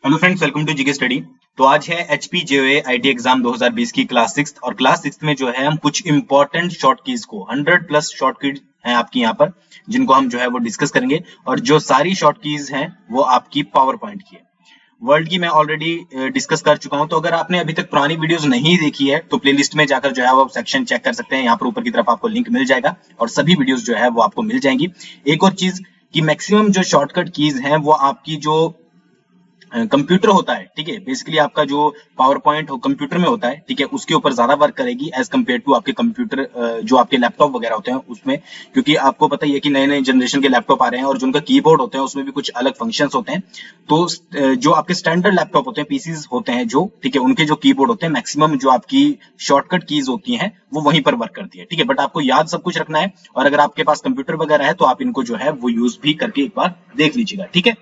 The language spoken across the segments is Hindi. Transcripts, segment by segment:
Hello friends, welcome to GK study. तो आज है एचपी जेओए आईटी एग्जाम 2020 की क्लास 6 और क्लास 6 में जो है हम कुछ इंपॉर्टेंट शॉर्ट कीज को 100 प्लस शॉर्ट कीज हैं आपकी यहाँ पर, जिनको हम जो है वो डिस्कस करेंगे। और जो सारी शॉर्ट कीज हैं वो आपकी पावर पॉइंट की है। वर्ल्ड की मैं ऑलरेडी डिस्कस कर चुका हूं, तो अगर आपने अभी तक पुरानी वीडियोस नहीं देखी है तो प्लेलिस्ट में जाकर जो है वो सेक्शन चेक कर सकते हैं। यहाँ पर ऊपर की तरफ आपको लिंक मिल जाएगा और सभी वीडियोस जो है वो आपको मिल जाएंगी। एक और चीज कि मैक्सिमम जो शॉर्टकट कीज हैं वो आपकी जो कंप्यूटर होता है, ठीक है, बेसिकली आपका जो पावर पॉइंट हो कंप्यूटर में होता है, ठीक है, उसके ऊपर ज्यादा वर्क करेगी एज कम्पेयर टू आपके कंप्यूटर जो आपके लैपटॉप वगैरह होते हैं उसमें। क्योंकि आपको पता ही है कि नए नए जनरेशन के लैपटॉप आ रहे हैं और जो उनका कीबोर्ड होते हैं उसमें भी कुछ अलग फंक्शंस होते हैं। तो जो आपके स्टैंडर्ड लैपटॉप होते हैं, पीसीज होते हैं जो, ठीक है, उनके जो कीबोर्ड होते हैं मैक्सिमम जो आपकी शॉर्टकट कीज होती हैं वो वहीं पर वर्क करती है, ठीक है। बट आपको याद सब कुछ रखना है और अगर आपके पास कंप्यूटर वगैरह है तो आप इनको जो है वो यूज भी करके एक बार देख लीजिएगा, ठीक है।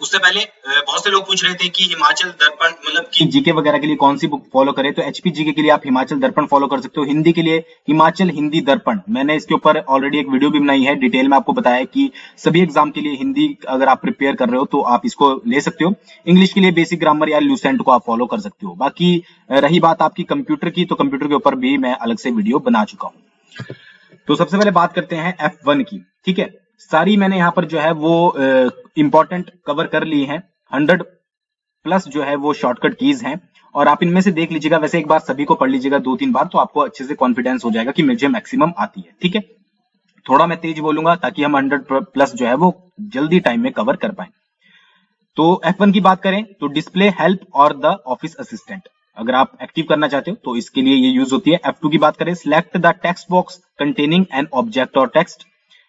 उससे पहले बहुत से लोग पूछ रहे थे कि हिमाचल दर्पण मतलब कि जीके वगैरह के लिए कौन सी बुक फॉलो करें, तो एचपी जीके के लिए आप हिमाचल दर्पण फॉलो कर सकते हो। हिंदी के लिए हिमाचल हिंदी दर्पण, मैंने इसके ऊपर ऑलरेडी एक वीडियो भी बनाई है, डिटेल में आपको बताया कि सभी एग्जाम के लिए हिंदी अगर आप प्रिपेयर कर रहे हो तो आप इसको ले सकते हो। इंग्लिश के लिए बेसिक ग्रामर या लूसेंट को आप फॉलो कर सकते हो। बाकी रही बात आपकी कंप्यूटर की, तो कंप्यूटर के ऊपर भी मैं अलग से वीडियो बना चुका हूँ। तो सबसे पहले बात करते हैं F1 की, ठीक है। सारी मैंने यहाँ पर जो है वो इंपॉर्टेंट कवर कर ली है। 100 प्लस जो है वो शॉर्टकट कीज हैं और आप इनमें से देख लीजिएगा। वैसे एक बार सभी को पढ़ लीजिएगा 2-3 बार तो आपको अच्छे से कॉन्फिडेंस हो जाएगा कि मुझे मैक्सिमम आती है, ठीक है। थोड़ा मैं तेज बोलूंगा ताकि हम 100 प्लस जो है वो जल्दी टाइम में कवर कर पाए। तो F1 की बात करें तो डिस्प्ले हेल्प और द ऑफिस असिस्टेंट, अगर आप एक्टिव करना चाहते हो तो इसके लिए ये यूज होती है। F2 की बात करें select the text box containing an object और टेक्स्ट।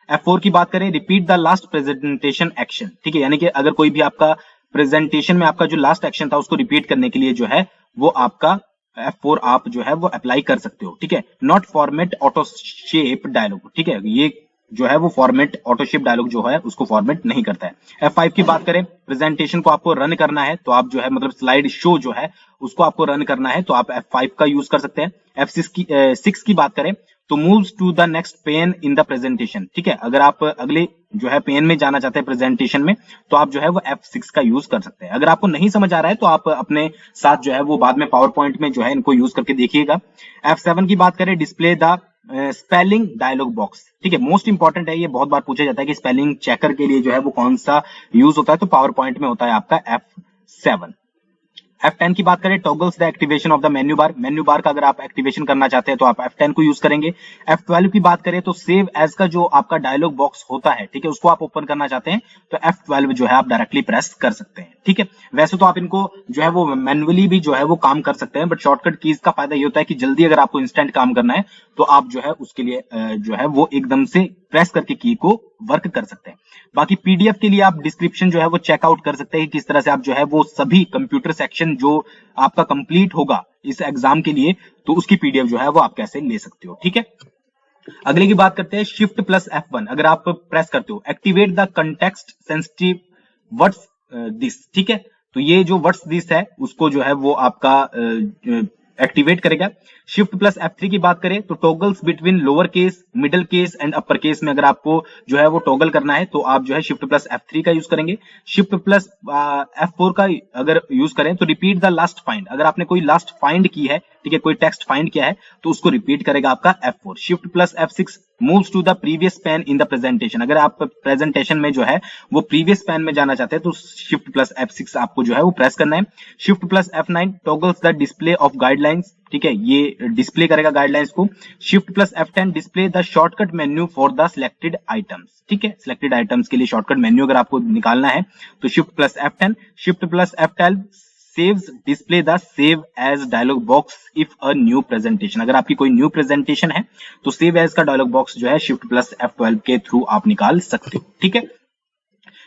F4 की बात करें repeat the last presentation action, ठीक है, यानी कि अगर कोई भी आपका प्रेजेंटेशन में आपका जो लास्ट एक्शन था उसको रिपीट करने के लिए जो है वो आपका F4 आप जो है वो अप्लाई कर सकते हो, ठीक है। Not format auto shape dialog, ठीक है, ये जो है वो फॉर्मेट ऑटोशिप डायलॉग जो है उसको फॉर्मेट नहीं करता है। F5 की बात करें प्रेजेंटेशन को आपको रन करना है तो आप जो है मतलब स्लाइड शो जो है उसको आपको रन करना है तो आप F5 का यूज कर सकते हैं। F6 की बात करें तो moves to the next pane in the presentation, ठीक है, अगर आप अगले जो है पेन में जाना चाहते हैं प्रेजेंटेशन में तो आप जो है वो F6 का यूज कर सकते हैं। अगर आपको नहीं समझ आ रहा है तो आप अपने साथ जो है वो बाद में पावर पॉइंट में जो है इनको यूज करके देखिएगा। F7 की बात करें display the spelling dialog box, ठीक है, मोस्ट इंपॉर्टेंट है, ये बहुत बार पूछा जाता है कि स्पेलिंग चेकर के लिए जो है वो कौन सा यूज होता है, तो पावर पॉइंट में होता है आपका F7। F10 की बात करें toggles the activation of the menu bar, menu bar का अगर आप एक्टिवेशन करना चाहते हैं तो आप F10 को यूज करेंगे। F12 की बात करें तो सेव एज का जो आपका डायलॉग बॉक्स होता है, ठीक है, उसको आप ओपन करना चाहते हैं तो F12 जो है आप डायरेक्टली प्रेस कर सकते हैं, ठीक है। वैसे तो आप इनको जो है वो मैन्युअली भी जो है वो काम कर सकते हैं, बट शॉर्टकट कीज का फायदा ये होता है कि जल्दी अगर आपको इंस्टेंट काम करना है तो आप जो है उसके लिए जो है वो एकदम से प्रेस करके की को वर्क कर सकते हैं। बाकी पीडीएफ के लिए आप डिस्क्रिप्शन जो है वो चेकआउट कर सकते हैं कि किस तरह से आप जो है वो सभी कंप्यूटर सेक्शन जो आपका कंप्लीट होगा इस एग्जाम के लिए तो उसकी पीडीएफ जो है वो आप कैसे ले सकते हो, ठीक है। अगले की बात करते हैं शिफ्ट प्लस F1, अगर आप प्रेस करते हो activate the context sensitive what's this, ठीक है, तो ये जो व्हाट्स दिस है उसको जो है वो आपका एक्टिवेट करेगा। शिफ्ट प्लस F3 की बात करें तो toggles between lower case middle case and upper case में अगर आपको जो है वो टॉगल करना है तो आप जो है शिफ्ट प्लस F3 का यूज करेंगे। शिफ्ट प्लस F4 का अगर यूज करें तो रिपीट द लास्ट फाइंड, अगर आपने कोई लास्ट फाइंड की है, ठीक है, कोई टेक्स्ट फाइंड किया है तो उसको रिपीट करेगा आपका F4। Shift plus F6 moves to the previous pane in the presentation, अगर आप प्रेजेंटेशन में जो है वो प्रीवियस पेन में जाना चाहते हैं तो शिफ्ट प्लस F6 आपको जो है वो प्रेस करना है। Shift plus F9 toggles the display of guidelines, ठीक है, ये डिस्प्ले करेगा गाइडलाइंस को। Shift plus F10 display the shortcut menu for the selected items, ठीक है, सिलेक्टेड आइटम्स के लिए शॉर्टकट मेन्यू अगर आपको निकालना है तो shift plus F10। Shift plus F12 saves display the save as dialog box if a new presentation, अगर आपकी कोई न्यू प्रेजेंटेशन है तो सेव एज का डायलॉग बॉक्स जो है शिफ्ट प्लस F12 के थ्रू आप निकाल सकते हो, ठीक है।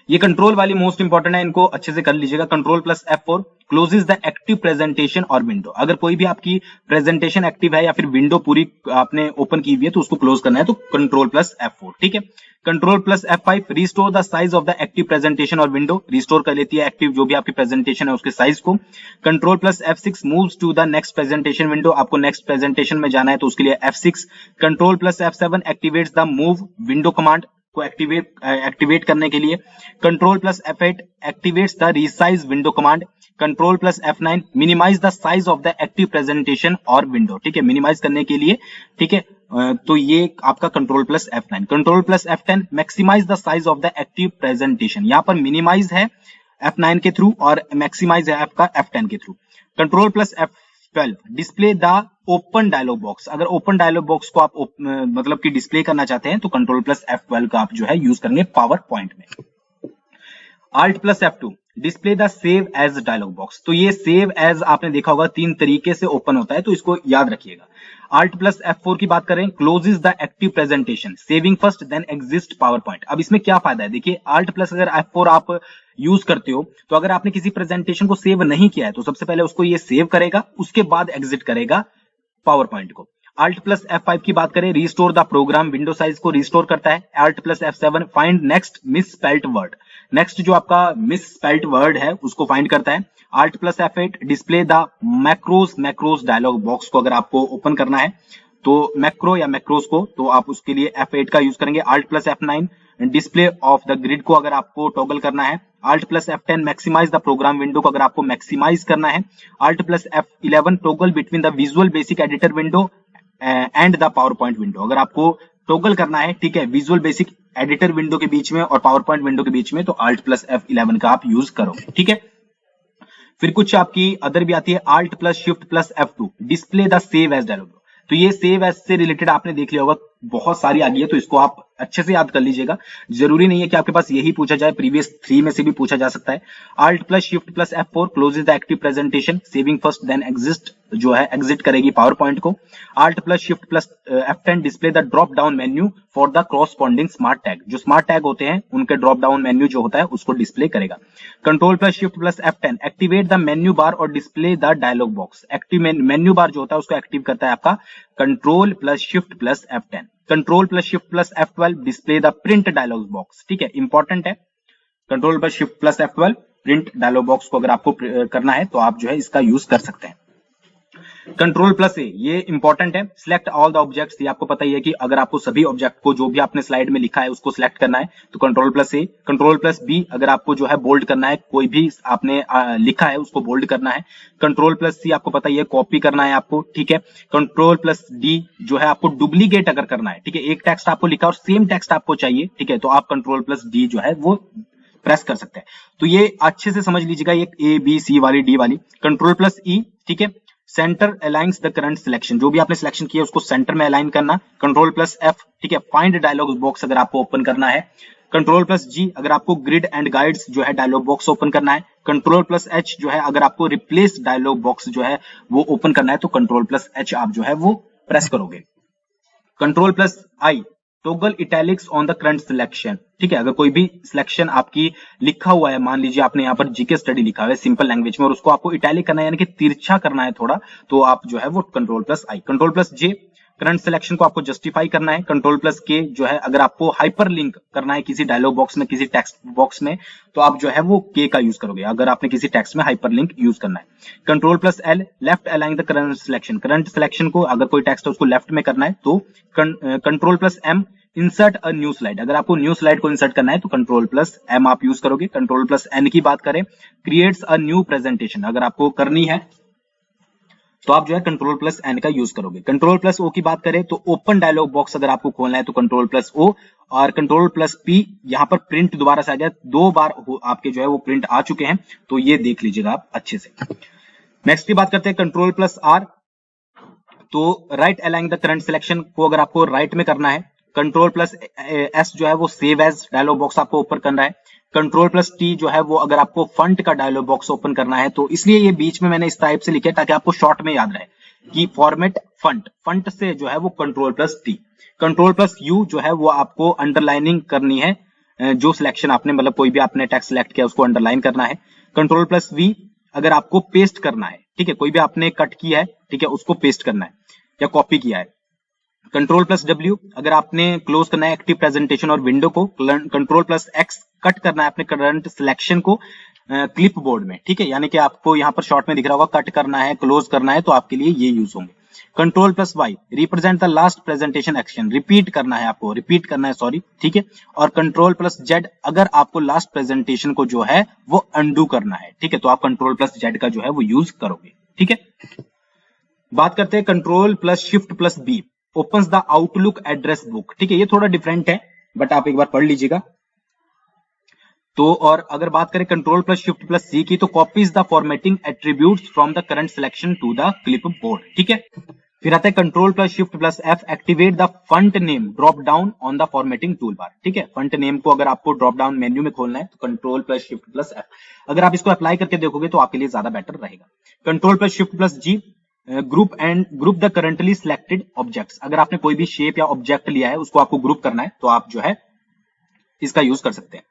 ये कंट्रोल वाली मोस्ट इंपॉर्टेंट है, इनको अच्छे से कर लीजिएगा। Control plus F4 closes the active presentation or window, अगर कोई भी आपकी प्रेजेंटेशन एक्टिव है या फिर विंडो पूरी आपने ओपन की हुई है तो उसको क्लोज करना है तो कंट्रोल प्लस F4, ठीक है। Control plus F5 restore the size of the active presentation or window, restore कर लेती है एक्टिव जो भी आपकी प्रेजेंटेशन है उसके साइज को। Control plus F6 moves to the next presentation window, आपको नेक्स्ट प्रेजेंटेशन में जाना है तो उसके लिए F6। Control plus F7 activates the move window command, को एक्टिवेट करने के लिए। Control plus F8 activates the resize window command. Control plus F9 minimise the size of the active presentation or window, ठीक है, मिनिमाइज करने के लिए, ठीक है। तो ये आपका control plus F9। Control plus F10 maximise the size of the active presentation. यहाँ पर मिनिमाइज है F9 के थ्रू और मैक्सिमाइज है आपका F10 के थ्रू। Control plus F12 display the open dialog box. अगर ओपन डायलॉग बॉक्स को आप मतलब कि डिस्प्ले करना चाहते हैं तो कंट्रोल प्लस F12 का आप जो है यूज करेंगे पावर पॉइंट में। Alt plus F2 display the save as dialog box. तो ये सेव एज आपने देखा होगा 3 तरीके से ओपन होता है, तो इसको याद रखिएगा। Alt प्लस F4 की बात करें, closes the active presentation, saving first then exist PowerPoint. अब इसमें क्या फायदा है, देखिए Alt प्लस अगर F4 आप यूज करते हो तो अगर आपने किसी प्रेजेंटेशन को सेव नहीं किया है तो सबसे पहले उसको ये सेव करेगा, उसके बाद एग्जिट करेगा पावर पॉइंट को। Alt प्लस F5 की बात करें, restore the program window size को रिस्टोर करता है। Alt plus F7 find next misspelt word, next जो आपका मिस स्पेल्ट वर्ड है उसको फाइंड करता है। Alt plus F8 display the macros dialog box को अगर आपको ओपन करना है तो मैक्रो या मैक्रोस को, तो आप उसके लिए F8 का यूज करेंगे। Alt plus F9 display off the grid को अगर आपको टॉगल करना है। Alt plus F10 maximise the program window को अगर आपको मैक्सिमाइज करना है। Alt plus F11 toggle between the visual basic editor window and the PowerPoint window. अगर आपको टॉगल करना है, ठीक है, विजुअल बेसिक एडिटर विंडो के बीच में और पावर पॉइंट विंडो के बीच में, तो Alt प्लस F11 का आप यूज करोगे, ठीक है। फिर कुछ आपकी अदर भी आती है, Alt plus shift plus F2 display the save as dialog. तो ये सेव एज से रिलेटेड आपने देख लिया होगा, बहुत सारी आ गई है, तो इसको आप अच्छे से याद कर लीजिएगा। जरूरी नहीं है कि आपके पास यही पूछा जाए, प्रीवियस 3 में से भी पूछा जा सकता है। Alt plus shift plus F4 closes the active presentation, saving first then exist जो है एग्जिट करेगी पावर पॉइंट को। Alt plus shift plus F10 display the drop down menu for the corresponding smart tag. जो स्मार्ट टैग होते हैं उनके ड्रॉप डाउन मेन्यू जो होता है उसको डिस्प्ले करेगा। Control plus shift plus F10 activate the menu bar और display the dialog box. Active menu bar जो होता है उसको एक्टिव करता है आपका control plus shift plus F10। Control plus shift plus F12 display the print dialog box, ठीक है, इंपॉर्टेंट है। Control plus shift plus F12 print dialog box को अगर आपको करना है तो आप जो है इसका यूज कर सकते हैं। कंट्रोल प्लस ए ये इंपॉर्टेंट है, सिलेक्ट ऑल द ऑब्जेक्ट्स। ये आपको पता ही है कि अगर आपको सभी ऑब्जेक्ट को जो भी आपने स्लाइड में लिखा है उसको सिलेक्ट करना है तो कंट्रोल प्लस ए। कंट्रोल प्लस बी अगर आपको जो है बोल्ड करना है, कोई भी आपने लिखा है उसको बोल्ड करना है। कंट्रोल प्लस सी आपको पता ही है कॉपी करना है आपको, ठीक है। कंट्रोल प्लस डी जो है आपको डुप्लीकेट अगर करना है, ठीक है, एक टेक्स्ट आपको लिखा और सेम टेक्स्ट आपको चाहिए, ठीक है, तो आप कंट्रोल प्लस डी जो है वो प्रेस कर सकते हैं। तो ये अच्छे से समझ लीजिएगा, ये ए बी सी वाली डी वाली। कंट्रोल प्लस ई, ठीक है, centre aligns the current selection, जो भी आपने सिलेक्शन किया उसको सेंटर में अलाइन करना। कंट्रोल प्लस एफ, ठीक है, फाइंड डायलॉग बॉक्स अगर आपको ओपन करना है। कंट्रोल प्लस जी अगर आपको ग्रिड एंड गाइड्स जो है डायलॉग बॉक्स ओपन करना है। कंट्रोल प्लस एच जो है अगर आपको रिप्लेस डायलॉग बॉक्स जो है वो ओपन करना है तो कंट्रोल प्लस एच आप जो है वो प्रेस करोगे। Control plus I toggle italics on the current selection, ठीक है, अगर कोई भी सिलेक्शन आपकी लिखा हुआ है, मान लीजिए आपने यहाँ पर जीके स्टडी लिखा हुआ है सिंपल लैंग्वेज में और उसको आपको इटैलिक करना है यानी कि तिरछा करना है थोड़ा, तो आप जो है वो कंट्रोल प्लस आई। कंट्रोल प्लस जे करंट सिलेक्शन को आपको जस्टिफाई करना है। कंट्रोल प्लस के जो है अगर आपको हाइपर लिंक करना है किसी डायलॉग बॉक्स में, किसी टेक्स्ट बॉक्स में, तो आप जो है वो के का यूज करोगे अगर आपने किसी टेक्स्ट में हाइपर लिंक यूज करना है। Control plus L left align the current selection, current selection को अगर कोई टेक्स्ट है उसको लेफ्ट में करना है तो control plus M insert a new slide, अगर आपको न्यू स्लाइड को इंसर्ट करना है तो कंट्रोल प्लस एम आप यूज करोगे। कंट्रोल प्लस एन की बात करें, क्रिएट्स अ न्यू प्रेजेंटेशन, अगर आपको करनी है तो आप जो है कंट्रोल प्लस एन का यूज करोगे। कंट्रोल प्लस ओ की बात करें तो ओपन डायलॉग बॉक्स अगर आपको खोलना है तो कंट्रोल प्लस ओ, और कंट्रोल प्लस पी यहाँ पर प्रिंट दोबारा से आ गया, 2 बार आपके जो है वो प्रिंट आ चुके हैं, तो ये देख लीजिएगा आप अच्छे से। नेक्स्ट की बात करते हैं कंट्रोल प्लस आर, तो right align the current selection को अगर आपको राइट में करना है। कंट्रोल प्लस एस जो है वो सेव एज डायलॉग बॉक्स आपको ओपन करना है। कंट्रोल प्लस टी जो है वो अगर आपको फंट का डायलॉग बॉक्स ओपन करना है, तो इसलिए ये बीच में मैंने इस टाइप से लिखा है ताकि आपको शॉर्ट में याद रहे कि फॉर्मेट फंट, फंट से जो है वो control plus T. Control plus you जो है वो आपको अंडरलाइनिंग करनी है, जो सिलेक्शन आपने मतलब कोई भी आपने टेक्स्ट सिलेक्ट किया उसको अंडरलाइन करना है। कंट्रोल प्लस वी अगर आपको पेस्ट करना है, ठीक है, कोई भी आपने कट किया है, ठीक है, उसको पेस्ट करना है या कॉपी किया है। कंट्रोल प्लस डब्ल्यू अगर आपने क्लोज करना है एक्टिव प्रेजेंटेशन और विंडो को। कंट्रोल प्लस एक्स कट करना है अपने करंट सिलेक्शन को क्लिप बोर्ड में, ठीक है, यानी कि आपको यहाँ पर शॉर्ट में दिख रहा होगा कट करना है, क्लोज करना है, तो आपके लिए ये यूज होंगे। Control plus Y represent the last presentation action, repeat करना है आपको, रिपीट करना है सॉरी, ठीक है। और कंट्रोल प्लस जेड अगर आपको लास्ट प्रेजेंटेशन को जो है वो अंडू करना है, ठीक है, तो आप कंट्रोल प्लस जेड का जो है वो यूज करोगे, ठीक है। बात करते हैं control plus shift plus B opens the Outlook address book, ठीक है, ये थोड़ा डिफरेंट है बट आप एक बार पढ़ लीजिएगा। तो और अगर बात करें control plus shift plus C की, तो copies the formatting attributes from the current selection to the clipboard, ठीक है। फिर आता है control plus shift plus F activate the font name drop down on the formatting toolbar, ठीक है। फंट नेम को अगर आपको ड्रॉप डाउन मेन्यू में खोलना है तो control plus shift plus F, अगर आप इसको अप्लाई करके देखोगे तो आपके लिए ज्यादा बेटर रहेगा। Control plus shift plus G group the currently selected objects, अगर आपने कोई भी शेप या ऑब्जेक्ट लिया है उसको आपको ग्रुप करना है तो आप जो है इसका यूज कर सकते हैं।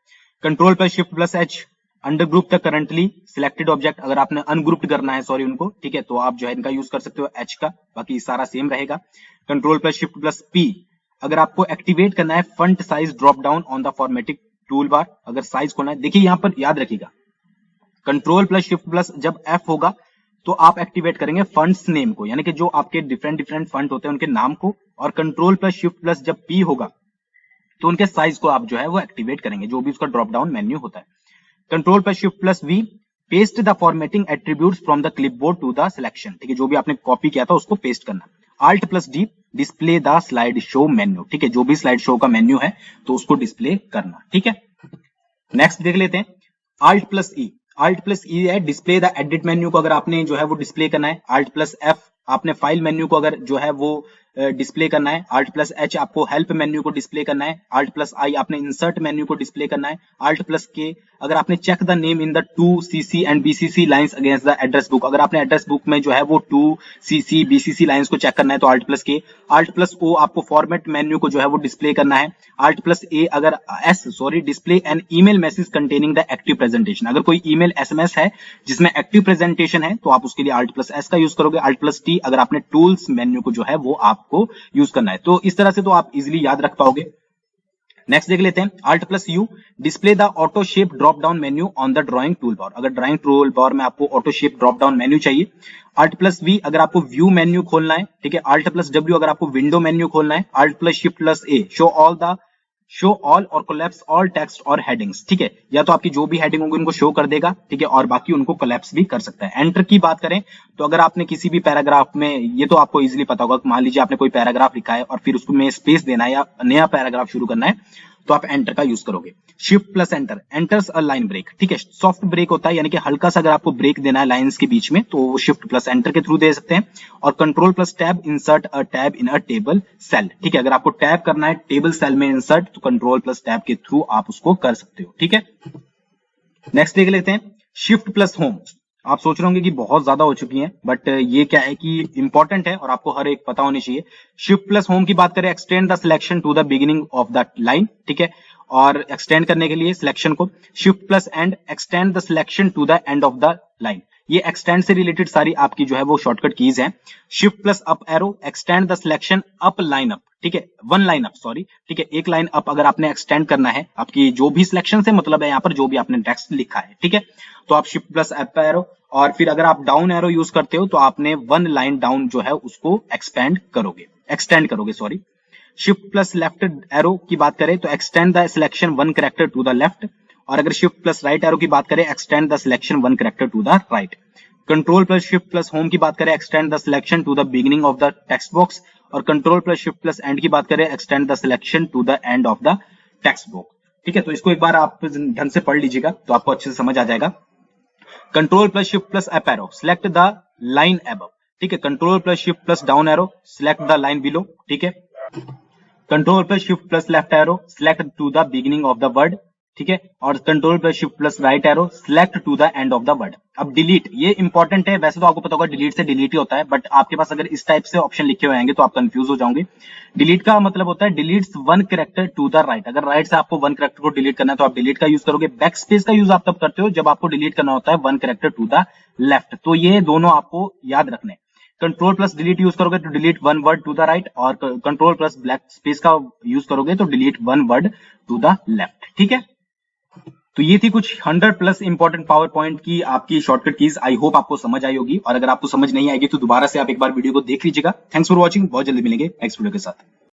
Control plus shift plus H under group the currently selected object, अगर आपने अनग्रुप्ड करना है सॉरी उनको, ठीक है, तो आप जो है इनका यूज कर सकते हो एच का, बाकी सारा सेम रहेगा। Control plus shift plus P अगर आपको एक्टिवेट करना है font size drop down on the formatting toolbar, अगर साइज खोलना है, देखिए यहां पर याद रखिएगा कंट्रोल प्लस शिफ्ट प्लस जब एफ होगा तो आप एक्टिवेट करेंगे फंट्स नेम को, यानी कि जो आपके डिफरेंट डिफरेंट फंट होते हैं उनके नाम को, और कंट्रोल प्लस शिफ्ट प्लस जब पी होगा तो उनके साइज को आप जो है वो एक्टिवेट करेंगे, जो भी उसका ड्रॉप डाउन मेन्यू होता है। Control plus shift plus V paste the formatting attributes from the clipboard to the selection, ठीक है, जो भी आपने कॉपी किया था उसको पेस्ट करना। Alt plus D display the slide show menu, ठीक है, जो भी स्लाइड शो का मेन्यू है तो उसको डिस्प्ले करना, ठीक है। नेक्स्ट देख लेते हैं आल्ट प्लस ई, आल्ट प्लस ई है डिस्प्ले द एडिट मेन्यू को अगर आपने जो है वो डिस्प्ले करना है। आल्ट प्लस एफ आपने फाइल मेन्यू को अगर जो है वो डिस्प्ले करना है। आल्ट प्लस एच आपको हेल्प मेन्यू को डिस्प्ले करना है। आल्ट प्लस आई आपने इंसर्ट मेन्यू को डिस्प्ले करना है। आल्ट प्लस के अगर आपने check the name in the 2 CC and BCC lines against the address book, अगर आपने एड्रेस बुक में जो है वो 2 CC BCC लाइंस को चेक करना है तो आल्ट प्लस के। आल्ट प्लस ओ आपको फॉर्मेट मेन्यू को जो है वो डिस्प्ले करना है। आल्ट प्लस ए अगर display an email message containing the active presentation, अगर कोई ईमेल SMS है जिसमें एक्टिव प्रेजेंटेशन है तो आप उसके लिए आल्ट प्लस एस का यूज करोगे। आल्ट प्लस टी अगर आपने टूल्स मेन्यू को जो है वो आपको यूज करना है, तो इस तरह से तो आप इजिली याद रख पाओगे। नेक्स्ट देख लेते हैं Alt plus you display the auto shape drop down menu on the drawing tool bar, अगर ड्राइंग टूल बार में आपको auto shape drop down menu चाहिए। Alt प्लस वी अगर आपको व्यू मेन्यू खोलना है, ठीक है। Alt प्लस डब्ल्यू अगर आपको विंडो मेन्यू खोलना है। Alt प्लस शिफ्ट प्लस ए शो ऑल और कोलैप्स ऑल टेक्स्ट और हेडिंग्स, ठीक है, या तो आपकी जो भी हेडिंग होगी उनको शो कर देगा, ठीक है, और बाकी उनको कोलैप्स भी कर सकता है। एंटर की बात करें तो अगर आपने किसी भी पैराग्राफ में, ये तो आपको इजीली पता होगा, मान लीजिए आपने कोई पैराग्राफ लिखा है और फिर उसको में स्पेस देना है या नया पैराग्राफ शुरू करना है तो आप एंटर का यूज करोगे। Shift plus enter enters a line break, ठीक है, सॉफ्ट ब्रेक होता है, यानी कि हल्का सा अगर आपको ब्रेक देना है लाइंस के बीच में तो वो शिफ्ट प्लस एंटर के थ्रू दे सकते हैं। और control plus tab insert a tab in a table cell, ठीक है, अगर आपको टैब करना है टेबल सेल में इंसर्ट तो कंट्रोल प्लस टैब के थ्रू आप उसको कर सकते हो, ठीक है। नेक्स्ट देख लेते हैं शिफ्ट प्लस होम, आप सोच रहे होंगे कि बहुत ज्यादा हो चुकी हैं, बट ये क्या है कि इंपॉर्टेंट है और आपको हर एक पता होनी चाहिए। शिफ्ट प्लस होम की बात करें extend the selection to the beginning of the line, ठीक है, और एक्सटेंड करने के लिए सिलेक्शन को shift plus end extend the selection to the end of the line, ये एक्सटेंड से रिलेटेड सारी आपकी जो है वो शॉर्टकट कीज हैं। Shift plus up arrow extend the selection up line up, ठीक है, वन लाइन अप सॉरी, ठीक है, एक लाइन अप अगर आपने एक्सटेंड करना है आपकी जो भी सिलेक्शन से मतलब है यहाँ पर जो भी आपने टेक्स्ट लिखा है, ठीक है, तो आप शिफ्ट प्लस अप एरो, और फिर अगर आप डाउन एरो यूज करते हो तो आपने वन लाइन डाउन जो है उसको एक्सटेंड करोगे sorry. Shift plus left arrow की बात करें तो extend the selection one character to the left, और अगर शिफ्ट प्लस राइट एरो की बात करें extend the selection one character to the right. Control plus shift plus home की बात करें extend the selection to the beginning of the text box, और control plus shift plus end की बात करें extend the selection to the end of the text box, ठीक है। तो इसको एक बार आप ढंग से पढ़ लीजिएगा तो आपको अच्छे से समझ आ जाएगा। Control plus shift plus up arrow select the line above, ठीक है, control plus shift plus down arrow select the line below, ठीक है, control plus shift plus left arrow select to the beginning of the word, ठीक है, और control plus shift plus right arrow select to the end of the word. अब डिलीट, ये इंपॉर्टेंट है, वैसे तो आपको पता होगा डिलीट से डिलीट ही होता है, बट आपके पास अगर इस टाइप से ऑप्शन लिखे हुए आएंगे तो आप कंफ्यूज हो जाओगे। डिलीट का मतलब होता है deletes one character to the right, अगर राइट से आपको वन कैरेक्टर को डिलीट करना है तो आप डिलीट का यूज करोगे। बैक स्पेस का यूज आप तब करते हो जब आपको डिलीट करना होता है one character to the left, तो ये दोनों आपको याद रखने। कंट्रोल प्लस डिलीट यूज करोगे तो delete one word to the right, और कंट्रोल प्लस ब्लैक स्पेस का यूज करोगे तो delete one word to the left, ठीक है। तो ये थी कुछ 100+ इंपॉर्टेंट पावर पॉइंट की आपकी शॉर्टकट कीज। आई होप आपको समझ आई होगी, और अगर आपको समझ नहीं आएगी तो दोबारा से आप एक बार वीडियो को देख लीजिएगा। Thanks for watching. बहुत जल्दी मिलेंगे नेक्स्ट वीडियो के साथ।